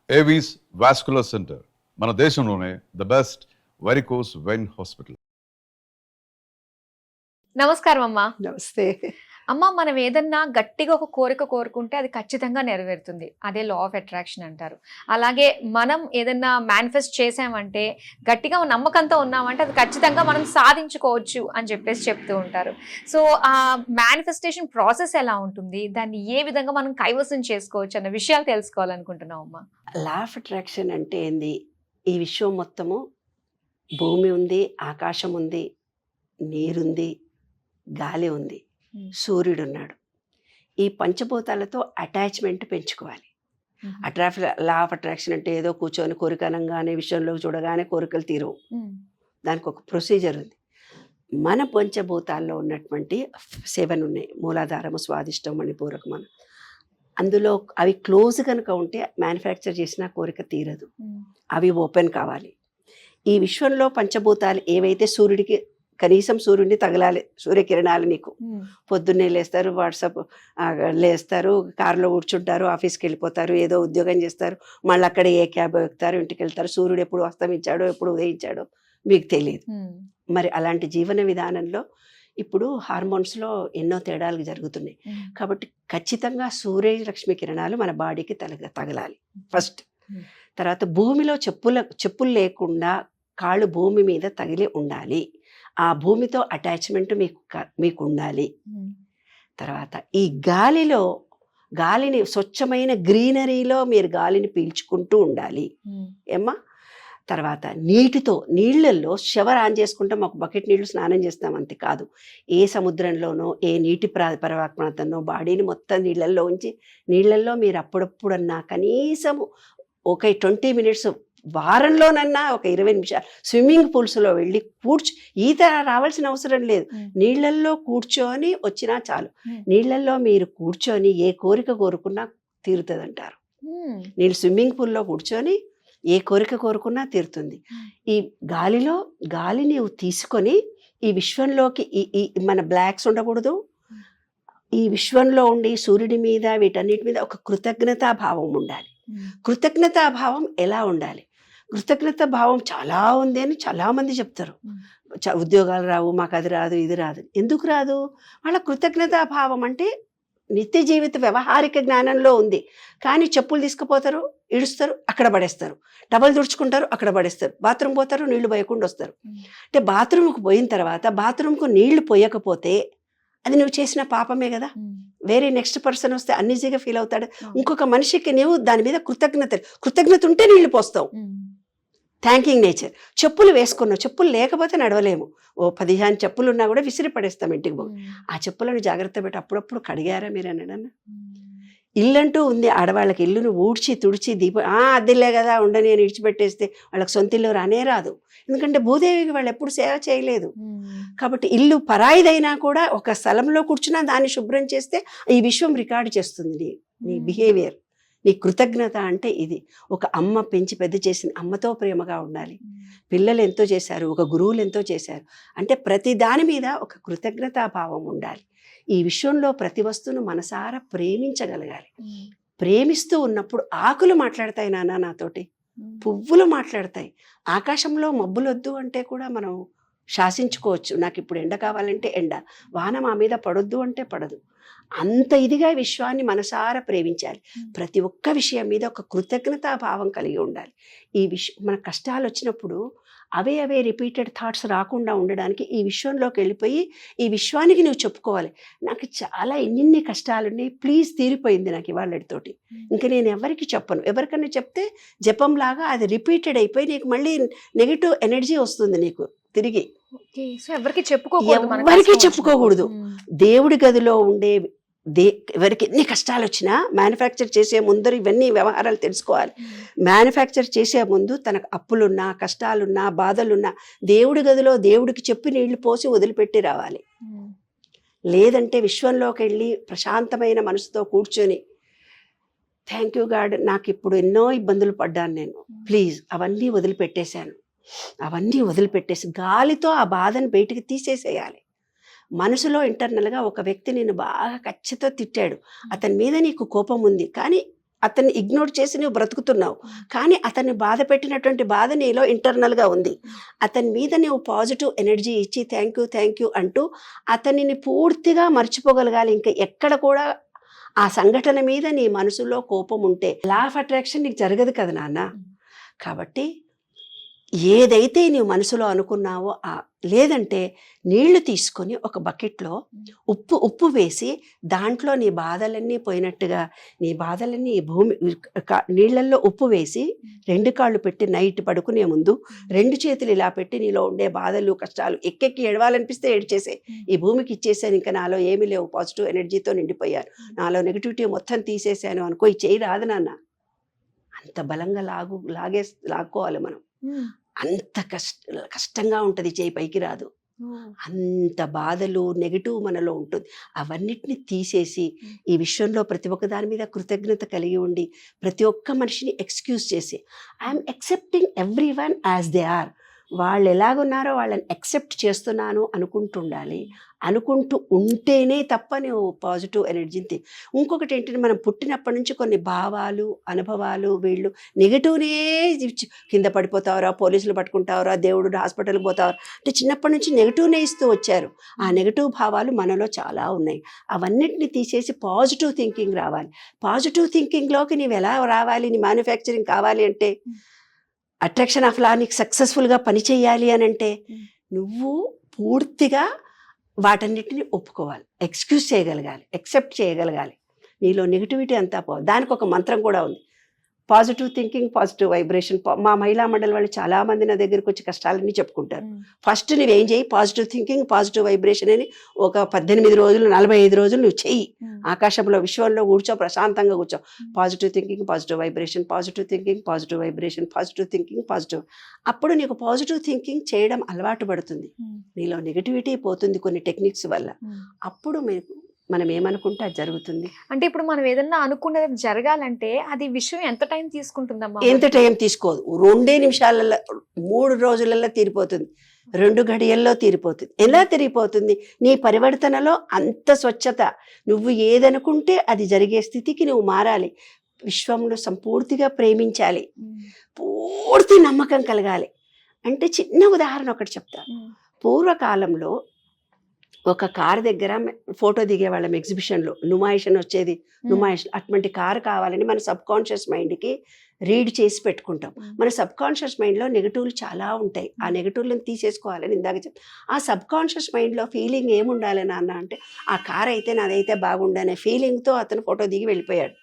Avis vascular centre మన దేశంలోనే the best varicose vein hospital. నమస్కారం అమ్మా. నమస్తే. అమ్మ, మనం ఏదన్నా గట్టిగా ఒక కోరిక కోరుకుంటే అది ఖచ్చితంగా నెరవేరుతుంది. అదే లా ఆఫ్ అట్రాక్షన్ అంటారు. అలాగే మనం ఏదన్నా మేనిఫెస్ట్ చేసామంటే, గట్టిగా నమ్మకంతో ఉన్నామంటే అది ఖచ్చితంగా మనం సాధించుకోవచ్చు అని చెప్పేసి చెప్తూ ఉంటారు. సో ఆ మేనిఫెస్టేషన్ ప్రాసెస్ ఎలా ఉంటుంది, దాన్ని ఏ విధంగా మనం కైవసం చేసుకోవచ్చు అన్న విషయాలు తెలుసుకోవాలనుకుంటున్నాం అమ్మా. లా ఆఫ్ అట్రాక్షన్ అంటే ఏంది? ఈ విశ్వం మొత్తము భూమి ఉంది, ఆకాశం ఉంది, నీరుంది, గాలి ఉంది, సూర్యుడు ఉన్నాడు. ఈ పంచభూతాలతో అటాచ్మెంట్ పెంచుకోవాలి. లా ఆఫ్ అట్రాక్షన్ అంటే ఏదో కూర్చొని కోరికనంగానే విషయంలోకి చూడగానే కోరికలు తీరవు. దానికి ఒక ప్రొసీజర్ ఉంది. మన పంచభూతాల్లో ఉన్నటువంటి 7 ఉన్నాయి. మూలాధారము, స్వాదిష్టం, మణిపూరకం. మనం అందులో అవి క్లోజ్ కనుక ఉంటే మ్యానుఫ్యాక్చర్ చేసిన కోరిక తీరదు. అవి ఓపెన్ కావాలి. ఈ విశ్వంలో పంచభూతాలు ఏవైతే సూర్యుడికి కనీసం సూర్యుడిని తగలాలి, సూర్యకిరణాలు నీకు. పొద్దున్నే లేస్తారు, వాట్సాప్ లేస్తారు, కారులో కూర్చుంటారు, ఆఫీస్కి వెళ్ళిపోతారు, ఏదో ఉద్యోగం చేస్తారు, మళ్ళీ అక్కడ ఏ క్యాబ్ ఎక్కుతారు, ఇంటికి వెళ్తారు. సూర్యుడు ఎప్పుడు అస్తమించాడో ఎప్పుడు ఉదయించాడో మీకు తెలియదు. మరి అలాంటి జీవన విధానంలో ఇప్పుడు హార్మోన్స్లో ఎన్నో తేడాలు జరుగుతున్నాయి. కాబట్టి ఖచ్చితంగా సూర్యరశ్మి కిరణాలు మన బాడీకి తగలాలి ఫస్ట్. తర్వాత భూమిలో చెప్పులు లేకుండా కాళ్ళు భూమి మీద తగిలి ఉండాలి. ఆ భూమితో అటాచ్మెంట్ మీకు ఉండాలి. తర్వాత ఈ గాలిని స్వచ్ఛమైన గ్రీనరీలో మీరు గాలిని పీల్చుకుంటూ ఉండాలి ఏమ్మా. తర్వాత నీళ్ళల్లో షవర్ ఆన్ చేసుకుంటాం, ఒక బకెట్ నీళ్లు స్నానం చేస్తాం, అంతే కాదు. ఏ సముద్రంలోనో ఏ నీటి ప్రాంతంలో బాడీని మొత్తం నీళ్ళల్లో ఉంచి, నీళ్ళల్లో మీరు అప్పుడప్పుడన్నా కనీసం ఒక 20 మినిట్స్, వారంలోనన్నా ఒక 20 నిమిషాలు స్విమ్మింగ్ పూల్స్లో వెళ్ళి ఈత రావాల్సిన అవసరం లేదు. నీళ్ళల్లో కూర్చొని వచ్చినా చాలు. నీళ్ళల్లో మీరు కూర్చొని ఏ కోరిక కోరుకున్నా తీరుతుంది అంటారు. నీళ్ళు స్విమ్మింగ్ పూల్లో కూర్చొని ఏ కోరిక కోరుకున్నా తీరుతుంది. ఈ గాలి నీవు తీసుకొని ఈ విశ్వంలోకి మన బ్లాక్స్ ఉండకూడదు. ఈ విశ్వంలో ఉండి సూర్యుడి మీద వీటన్నిటి మీద ఒక కృతజ్ఞతా భావం ఉండాలి. కృతజ్ఞతా భావం ఎలా ఉండాలి? కృతజ్ఞత భావం చాలా ఉంది అని చాలా మంది చెప్తారు. ఉద్యోగాలు రావు, మాకు అది రాదు, ఇది రాదు. ఎందుకు రాదు? వాళ్ళ కృతజ్ఞతా భావం అంటే నిత్య జీవిత వ్యవహారిక జ్ఞానంలో ఉంది. కానీ చెప్పులు తీసుకుపోతారు, ఇడుస్తారు, అక్కడ పడేస్తారు. టవల్ తుడుచుకుంటారు, అక్కడ పడేస్తారు. బాత్రూమ్ పోతారు, నీళ్లు పోయకుండా వస్తారు. అంటే బాత్రూమ్కి పోయిన తర్వాత బాత్రూమ్కు నీళ్లు పోయకపోతే అది నువ్వు చేసిన పాపమే కదా. వేరే నెక్స్ట్ పర్సన్ వస్తే అన్ఈజీగా ఫీల్ అవుతాడు. ఇంకొక మనిషికి నువ్వు దాని మీద కృతజ్ఞత ఉంటే నీళ్లు పోస్తావు. Thanking nature. చెప్పులు వేసుకున్నావు, చెప్పులు లేకపోతే నడవలేము. 15 చెప్పులు ఉన్నా కూడా విసిరి పడేస్తాం ఇంటికి పోయి. ఆ చెప్పులను జాగ్రత్త పెట్టి అప్పుడప్పుడు కడిగారా మీరు అన్నాడన్న? ఇల్లంటూ ఉంది ఆడవాళ్ళకి. ఇల్లును ఊడ్చి తుడిచి అద్దెలే కదా ఉండని అని విడిచిపెట్టేస్తే వాళ్ళకి సొంత ఇల్లు రానే రాదు. ఎందుకంటే భూదేవికి వాళ్ళు ఎప్పుడు సేవ చేయలేదు. కాబట్టి ఇల్లు పరాయిదైనా కూడా ఒక స్థలంలో కూర్చున్నా దాన్ని శుభ్రం చేస్తే ఈ విశ్వం రికార్డు చేస్తుంది నీ బిహేవియర్. నీ కృతజ్ఞత అంటే ఇది. ఒక అమ్మ పెంచి పెద్ద చేసింది, అమ్మతో ప్రేమగా ఉండాలి. పిల్లలు ఎంతో చేశారు, ఒక గురువులు ఎంతో చేశారు అంటే ప్రతి దాని మీద ఒక కృతజ్ఞతా భావం ఉండాలి. ఈ విశ్వంలో ప్రతి వస్తువును మనసారా ప్రేమించగలగాలి. ప్రేమిస్తూ ఉన్నప్పుడు ఆకులు మాట్లాడతాయి నాన్న నాతోటి, పువ్వులు మాట్లాడతాయి. ఆకాశంలో మబ్బులు వద్దు అంటే కూడా మనం శాసించుకోవచ్చు. నాకు ఇప్పుడు ఎండ కావాలంటే ఎండ, వాన మా మీద పడొద్దు అంటే పడదు. అంత ఇదిగా విశ్వాన్ని మనసారా ప్రేమించాలి. ప్రతి ఒక్క విషయం మీద ఒక కృతజ్ఞతా భావం కలిగి ఉండాలి. మన కష్టాలు వచ్చినప్పుడు అవే రిపీటెడ్ థాట్స్ రాకుండా ఉండడానికి ఈ విశ్వంలోకి వెళ్ళిపోయి ఈ విశ్వానికి నువ్వు చెప్పుకోవాలి, నాకు చాలా ఎన్ని కష్టాలున్నాయి, ప్లీజ్ తీరిపోయింది నాకు ఇవాళతోటి, ఇంకా నేను ఎవరికి చెప్పను. ఎవరికన్నా చెప్తే జపంలాగా అది రిపీటెడ్ అయిపోయి నీకు మళ్ళీ నెగిటివ్ ఎనర్జీ వస్తుంది నీకు తిరిగి. ఎవరికి చెప్పుకోకూడదు. దేవుడి గదిలో ఉండే ఎవరికి ఎన్ని కష్టాలు వచ్చినా మ్యానుఫ్యాక్చర్ చేసే ముందర ఇవన్నీ వ్యవహారాలు తెలుసుకోవాలి. మ్యానుఫ్యాక్చర్ చేసే ముందు తనకు అప్పులున్నా, కష్టాలున్నా, బాధలున్నా దేవుడి గదిలో దేవుడికి చెప్పి నీళ్లు పోసి వదిలిపెట్టి రావాలి. లేదంటే విశ్వంలోకి వెళ్ళి ప్రశాంతమైన మనసుతో కూర్చొని థ్యాంక్ యూ గాడ్, నాకు ఇప్పుడు ఎన్నో ఇబ్బందులు పడ్డాను నేను, ప్లీజ్ అవన్నీ వదిలిపెట్టేశాను, అవన్నీ వదిలిపెట్టేసి గాలితో ఆ బాధను బయటికి తీసేసేయాలి. మనసులో ఇంటర్నల్గా ఒక వ్యక్తి నిన్ను బాగా కచ్చితో తిట్టాడు, అతని మీద నీకు కోపం ఉంది, కానీ అతన్ని ఇగ్నోర్ చేసి నువ్వు బ్రతుకుతున్నావు, కానీ అతన్ని బాధ పెట్టినటువంటి బాధ నీలో ఇంటర్నల్గా ఉంది. అతని మీద నువ్వు పాజిటివ్ ఎనర్జీ ఇచ్చి థ్యాంక్ యూ అంటూ అతనిని పూర్తిగా మర్చిపోగలగాలి. ఇంకా ఎక్కడ కూడా ఆ సంఘటన మీద నీ మనసులో కోపం ఉంటే లా ఆఫ్ అట్రాక్షన్ నీకు జరగదు కదా నాన్న. కాబట్టి ఏదైతే నీవు మనసులో అనుకున్నావో లేదంటే నీళ్లు తీసుకొని ఒక బకెట్లో ఉప్పు వేసి దాంట్లో నీ బాధలన్నీ పోయినట్టుగా, నీ బాధలన్నీ నీళ్ళల్లో ఉప్పు వేసి 2 కాళ్ళు పెట్టి నైట్ పడుకునే ముందు 2 చేతులు ఇలా పెట్టి నీలో ఉండే బాధలు కష్టాలు ఎక్కెక్కి ఏడవాలనిపిస్తే ఏడ్చేసే, ఈ భూమికి ఇచ్చేసాను, ఇంకా నాలో ఏమీ లేవు, పాజిటివ్ ఎనర్జీతో నిండిపోయాను, నాలో నెగిటివిటీ మొత్తం తీసేసాను అనుకో. ఈ చేయి రాదు నాన్న, అంత బలంగా లాక్కోవాలి మనం. అంత కష్టంగా ఉంటుంది, చేయి పైకి రాదు. అంత బాధలు నెగిటివ్ మనలో ఉంటుంది. అవన్నిటిని తీసేసి ఈ విషయంలో ప్రతి ఒక్క దాని మీద కృతజ్ఞత కలిగి ఉండి ప్రతి ఒక్క మనిషిని ఎక్స్క్యూజ్ చేసి I'm accepting everyone as they are, వాళ్ళు ఎలాగున్నారో వాళ్ళని యాక్సెప్ట్ చేస్తున్నాను అనుకుంటుండాలి. అనుకుంటూ ఉంటేనే తప్ప నువ్వు పాజిటివ్ ఎనర్జీని. ఇంకొకటి ఏంటంటే మనం పుట్టినప్పటి నుంచి కొన్ని భావాలు అనుభవాలు వీళ్ళు నెగిటివ్నే కింద పడిపోతావరా, పోలీసులు పట్టుకుంటావరా, దేవుడు హాస్పిటల్కి పోతావరా అంటే చిన్నప్పటి నుంచి నెగిటివ్నే ఇస్తూ వచ్చారు. ఆ నెగిటివ్ భావాలు మనలో చాలా ఉన్నాయి. అవన్నిటిని తీసేసి పాజిటివ్ థింకింగ్ రావాలి. పాజిటివ్ థింకింగ్లోకి నీవు ఎలా రావాలి? నీ మ్యానుఫ్యాక్చరింగ్ కావాలి అంటే, అట్రాక్షన్ ఆఫ్ లా నీకు సక్సెస్ఫుల్గా పనిచేయాలి అని అంటే నువ్వు పూర్తిగా వాటన్నిటిని ఒప్పుకోవాలి, ఎక్స్క్యూజ్ చేయగలగాలి, యాక్సెప్ట్ చేయగలగాలి. నీలో నెగిటివిటీ అంతా పోవాలి. దానికి ఒక మంత్రం కూడా ఉంది, పాజిటివ్ థింకింగ్ పాజిటివ్ వైబ్రేషన్. మా మహిళా మండలి వాళ్ళు చాలామంది నా దగ్గరికి వచ్చి కష్టాలన్నీ చెప్పుకుంటారు. ఫస్ట్ నువ్వేం చేయి, పాజిటివ్ థింకింగ్ పాజిటివ్ వైబ్రేషన్ అని ఒక 18 రోజులు 45 రోజులు నువ్వు చెయ్యి. ఆకాశంలో విశ్వంలో కూర్చో, ప్రశాంతంగా కూర్చో. Positive thinking positive vibration, positive thinking positive vibration, positive thinking positive. అప్పుడు నీకు పాజిటివ్ థింకింగ్ చేయడం అలవాటు పడుతుంది, నీలో నెగిటివిటీ పోతుంది కొన్ని టెక్నిక్స్ వల్ల. అప్పుడు మనం ఏమనుకుంటే అది జరుగుతుంది. అంటే ఇప్పుడు మనం ఏదన్నా అనుకున్నది జరగాలంటే అది విషయం ఎంత టైం తీసుకుంటుందమ్మా? ఎంత టైం తీసుకోదు, 2 నిమిషాలలో 3 రోజులలో తీరిపోతుంది, 2 గడియల్లో తీరిపోతుంది. ఎలా తిరిగిపోతుంది? నీ పరివర్తనలో అంత స్వచ్ఛత, నువ్వు ఏదనుకుంటే అది జరిగే స్థితికి నువ్వు మారాలి. విశ్వంలో సంపూర్తిగా ప్రేమించాలి, పూర్తి నమ్మకం కలగాలి. అంటే చిన్న ఉదాహరణ ఒకటి చెప్తా. పూర్వకాలంలో ఒక కారు దగ్గర ఫోటో దిగేవాళ్ళం, ఎగ్జిబిషన్లో నుమాయిషన్ వచ్చేది, నుమాయిషన్ అటువంటి కారు కావాలని మన సబ్ కాన్షియస్ మైండ్కి రీడ్ చేసి పెట్టుకుంటాం. మన సబ్ కాన్షియస్ మైండ్లో నెగిటివ్లు చాలా ఉంటాయి, ఆ నెగిటివ్లను తీసేసుకోవాలని ఇందాక ఆ సబ్ కాన్షియస్ మైండ్లో ఫీలింగ్ ఏముండాలి నాన్న అంటే, ఆ కారు అయితే నాదైతే బాగుండనే ఫీలింగ్తో అతను ఫోటో దిగి వెళ్ళిపోయాడు.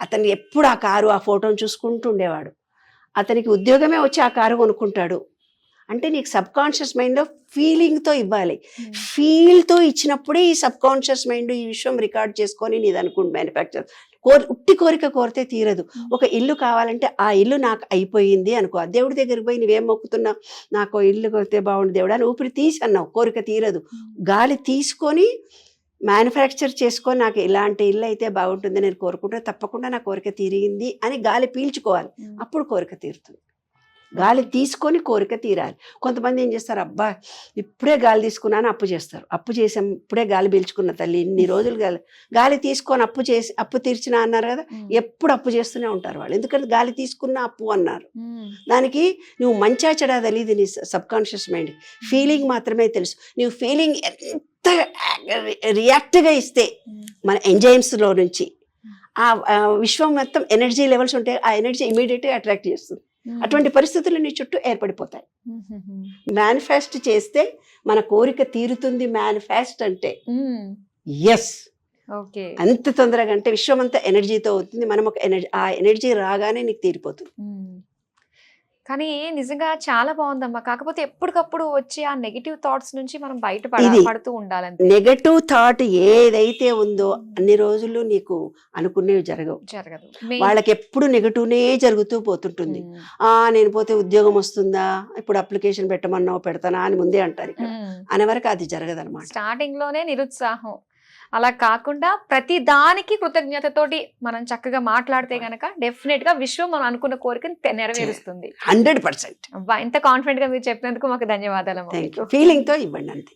అతను ఎప్పుడు ఆ కారు ఆ ఫోటోని చూసుకుంటూ ఉండేవాడు. అతనికి ఉద్యోగమే వచ్చి ఆ కారు కొనుక్కుంటాడు. అంటే నీకు సబ్ కాన్షియస్ మైండ్లో ఫీలింగ్తో ఇవ్వాలి. ఫీల్తో ఇచ్చినప్పుడే ఈ సబ్ కాన్షియస్ మైండ్ ఈ విషయం రికార్డ్ చేసుకొని నీది అనుకుంటు మ్యానుఫ్యాక్చర్. ఉట్టి కోరిక కోరితే తీరదు. ఒక ఇల్లు కావాలంటే ఆ ఇల్లు నాకు అయిపోయింది అనుకో, దేవుడి దగ్గరికి పోయి నువ్వేం మొక్కుతున్నావు, నాకు ఇల్లు కొడితే బాగుండు దేవుడా అని ఊపిరి తీసి అన్నావు, కోరిక తీరదు. గాలి తీసుకొని మ్యానుఫ్యాక్చర్ చేసుకొని నాకు ఇలాంటి ఇల్లు అయితే బాగుంటుంది నేను కోరుకుంటే తప్పకుండా నా కోరిక తీరింది అని గాలి పీల్చుకోవాలి, అప్పుడు కోరిక తీరుతుంది. గాలి తీసుకొని కోరిక తీరాలి. కొంతమంది ఏం చేస్తారు, అబ్బా ఇప్పుడే గాలి తీసుకున్నాను అప్పు చేస్తారు. అప్పు చేసాం, ఇప్పుడే గాలి పీల్చుకున్న తల్లి, ఇన్ని రోజులు గాలి తీసుకొని అప్పు తీర్చినా అన్నారు కదా, ఎప్పుడు అప్పు చేస్తూనే ఉంటారు వాళ్ళు. ఎందుకంటే గాలి తీసుకున్న అప్పు అన్నారు. దానికి నువ్వు మంచా చెడా తెలియదు నీ సబ్ కాన్షియస్ మైండ్, ఫీలింగ్ మాత్రమే తెలుసు. నువ్వు ఫీలింగ్ ఎంత రియాక్ట్గా ఇస్తే మన ఎంజైమ్స్లో నుంచి ఆ విశ్వం మొత్తం ఎనర్జీ లెవెల్స్ ఉంటాయి, ఆ ఎనర్జీ ఇమీడియట్గా అట్రాక్ట్ చేస్తుంది. అటువంటి పరిస్థితులు నీ చుట్టూ ఏర్పడిపోతాయి. మేనిఫెస్ట్ చేస్తే మన కోరిక తీరుతుంది. మేనిఫెస్ట్ అంటే ఎస్, అంత తొందరగా అంటే విశ్వం అంతా ఎనర్జీతో అవుతుంది. మనం ఒక ఎనర్జీ, ఆ ఎనర్జీ రాగానే నీకు తీరిపోతుంది. కానీ నిజంగా చాలా బాగుందమ్మా. కాకపోతే ఎప్పటికప్పుడు వచ్చి ఆ నెగిటివ్ థాట్స్ నుంచి మనం పడుతూ ఉండాలంటే. నెగటివ్ థాట్ ఏదైతే ఉందో అన్ని రోజులు నీకు అనుకునేవి జరగదు. వాళ్ళకి ఎప్పుడు నెగటివ్నే జరుగుతూ పోతుంటుంది. నేను పోతే ఉద్యోగం వస్తుందా, ఇప్పుడు అప్లికేషన్ పెట్టమన్నావు పెడతానా అని ముందే అంటారు. అనే వరకు అది జరగదు అనమాట. స్టార్టింగ్ లోనే నిరుత్సాహం. అలా కాకుండా ప్రతి దానికి కృతజ్ఞతతోటి మనం చక్కగా మాట్లాడితే గనక డెఫినెట్ గా విశ్వం మనం అనుకున్న కోరికను నెరవేరుస్తుంది 100%. ఇంత కాన్ఫిడెంట్ గా మీరు చెప్పినందుకు మాకు ధన్యవాదాలు. ఫీలింగ్ తో ఇవ్వండి అంతే.